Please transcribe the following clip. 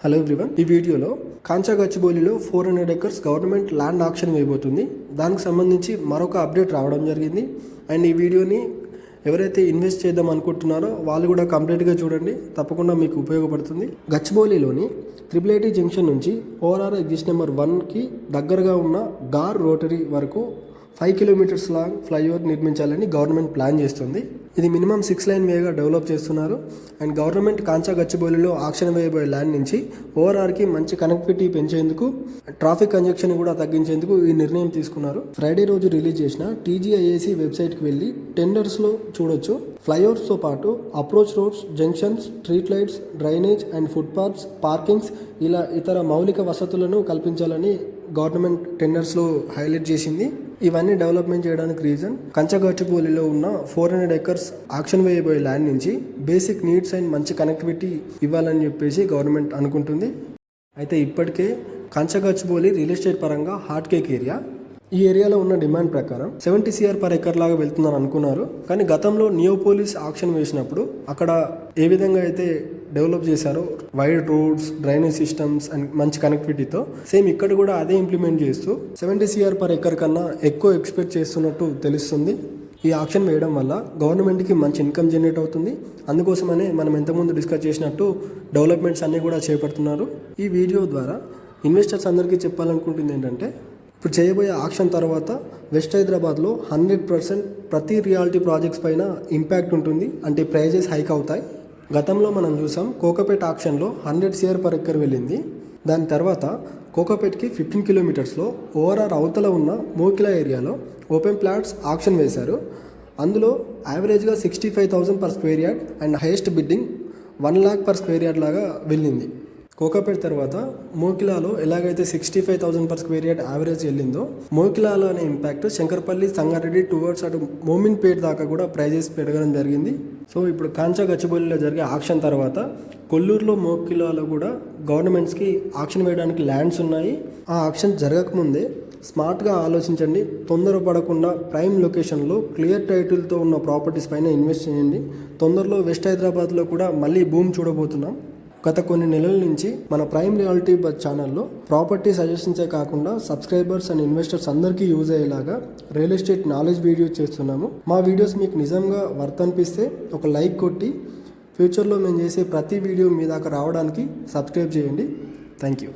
Hello everyone, ఈ వీడియోలో కాంచా గచ్చిబౌలిలో 400 acres government land auction వేయబోతుంది. దానికి సంబంధించి మరొక అప్డేట్ రావడం జరిగింది. అండ్ ఈ వీడియోని ఎవరైతే ఇన్వెస్ట్ చేద్దాం అనుకుంటున్నారో వాళ్ళు కూడా కంప్లీట్గా చూడండి, తప్పకుండా మీకు ఉపయోగపడుతుంది. గచ్చిబౌలిలోని 888 జంక్షన్ నుంచి ఓఆర్ఆర్ ఎగ్జిట్ నెంబర్ 1కి దగ్గరగా ఉన్న గార్ రోటరీ వరకు 5 కిలోమీటర్స్ లాంగ్ ఫ్లైఓవర్ నిర్మించాలని గవర్నమెంట్ ప్లాన్ చేస్తుంది. ఇది మినిమం 6 లైన్ వేగా డెవలప్ చేస్తున్నారు. అండ్ గవర్నమెంట్ కాంచా గచ్చిబౌలిలో ఆక్షన్ వేయబోయే ల్యాండ్ నుంచి ఓఆర్ఆర్కి మంచి కనెక్టివిటీ పెంచేందుకు, ట్రాఫిక్ కంజక్షన్ కూడా తగ్గించేందుకు ఈ నిర్ణయం తీసుకున్నారు. ఫ్రైడే రోజు రిలీజ్ చేసిన TGIAC వెబ్సైట్కి వెళ్ళి టెండర్స్లో చూడొచ్చు. ఫ్లైఓవర్స్తో పాటు approach roads, junctions, street lights, drainage and footpaths, parkings ఇలా ఇతర మౌలిక వసతులను కల్పించాలని గవర్నమెంట్ టెండర్స్లో హైలైట్ చేసింది. ఇవన్నీ డెవలప్మెంట్ చేయడానికి రీజన్ కాంచా గచ్చిబౌలిలో ఉన్న 400 ఎకర్స్ ఆక్షన్ వేయబోయే ల్యాండ్ నుంచి బేసిక్ నీడ్స్ అండ్ మంచి కనెక్టివిటీ ఇవ్వాలని చెప్పేసి గవర్నమెంట్ అనుకుంటుంది. అయితే ఇప్పటికే కాంచా గచ్చిబౌలి రియల్ ఎస్టేట్ పరంగా హాట్ కేక్ ఏరియా. ఈ ఏరియాలో ఉన్న డిమాండ్ ప్రకారం 70 CR per acre లాగా వెళ్తుందని అనుకున్నారు. కానీ గతంలో నియోపోలిస్ ఆక్షన్ వేసినప్పుడు అక్కడ ఏ విధంగా అయితే డెవలప్ చేశారో wide roads, drainage systems and మంచి కనెక్టివిటీతో, సేమ్ ఇక్కడ కూడా అదే ఇంప్లిమెంట్ చేస్తూ 70 CR per acre కన్నా ఎక్కువ ఎక్స్పెక్ట్ చేస్తున్నట్టు తెలుస్తుంది. ఈ ఆక్షన్ వేయడం వల్ల గవర్నమెంట్కి మంచి ఇన్కమ్ జనరేట్ అవుతుంది. అందుకోసమనే మనం ఇంతకుముందు డిస్కస్ చేసినట్టు డెవలప్మెంట్స్ అన్నీ కూడా చేపడుతున్నారు. ఈ వీడియో ద్వారా ఇన్వెస్టర్స్ అందరికీ చెప్పాలనుకుంటుంది ఏంటంటే, ఇప్పుడు చేయబోయే ఆక్షన్ తర్వాత వెస్ట్ హైదరాబాద్లో 100% ప్రతి రియాలిటీ ప్రాజెక్ట్స్ పైన ఇంపాక్ట్ ఉంటుంది. అంటే ప్రైజెస్ హైక్ అవుతాయి. గతంలో మనం చూసాం కోకాపేట్ ఆక్షన్లో 100 CR per acre వెళ్ళింది. దాని తర్వాత కోకాపేట్కి 15 కిలోమీటర్స్లో ఓఆర్ఆర్ అవతల ఉన్న మోకిలా ఏరియాలో ఓపెన్ ప్లాట్స్ ఆక్షన్ వేశారు. అందులో యావరేజ్గా 65,000 per square yard and highest bidding 1 lakh per square yard లాగా వెళ్ళింది. కోకాపేట్ తర్వాత మోకిలాలో ఎలాగైతే 65,000 per square yard యావరేజ్ వెళ్ళిందో, మోకిలాలో అనే ఇంపాక్ట్ శంకర్పల్లి, సంగారెడ్డి టువర్డ్స్ అటు మోమిన్పేట్ దాకా కూడా ప్రైజెస్ పెరగడం జరిగింది. సో ఇప్పుడు కాంచా గచ్చిబౌలిలో జరిగే ఆక్షన్ తర్వాత కొల్లూరులో, మోకిలాలో కూడా గవర్నమెంట్స్కి ఆక్షన్ వేయడానికి ల్యాండ్స్ ఉన్నాయి. ఆ ఆక్షన్ జరగకముందే స్మార్ట్గా ఆలోచించండి. తొందరపడకుండా ప్రైమ్ లొకేషన్లో క్లియర్ టైటిల్తో ఉన్న ప్రాపర్టీస్ పైన ఇన్వెస్ట్ చేయండి. తొందరలో వెస్ట్ హైదరాబాద్లో కూడా మళ్ళీ బూమ్ చూడబోతున్నాం. గత కొన్ని నెలల నుంచి మన ప్రైమ్ రియాలిటీ బజ్ ఛానల్లో ప్రాపర్టీ సజెషన్సే కాకుండా సబ్స్క్రైబర్స్ అండ్ ఇన్వెస్టర్స్ అందరికీ యూజ్ అయ్యేలాగా రియల్ ఎస్టేట్ నాలెడ్జ్ వీడియోస్ చేస్తున్నాము. మా వీడియోస్ మీకు నిజంగా వర్త్ అనిపిస్తే ఒక లైక్ కొట్టి, ఫ్యూచర్లో మేము చేసే ప్రతి వీడియో మీ దాకా రావడానికి సబ్స్క్రైబ్ చేయండి. Thank you.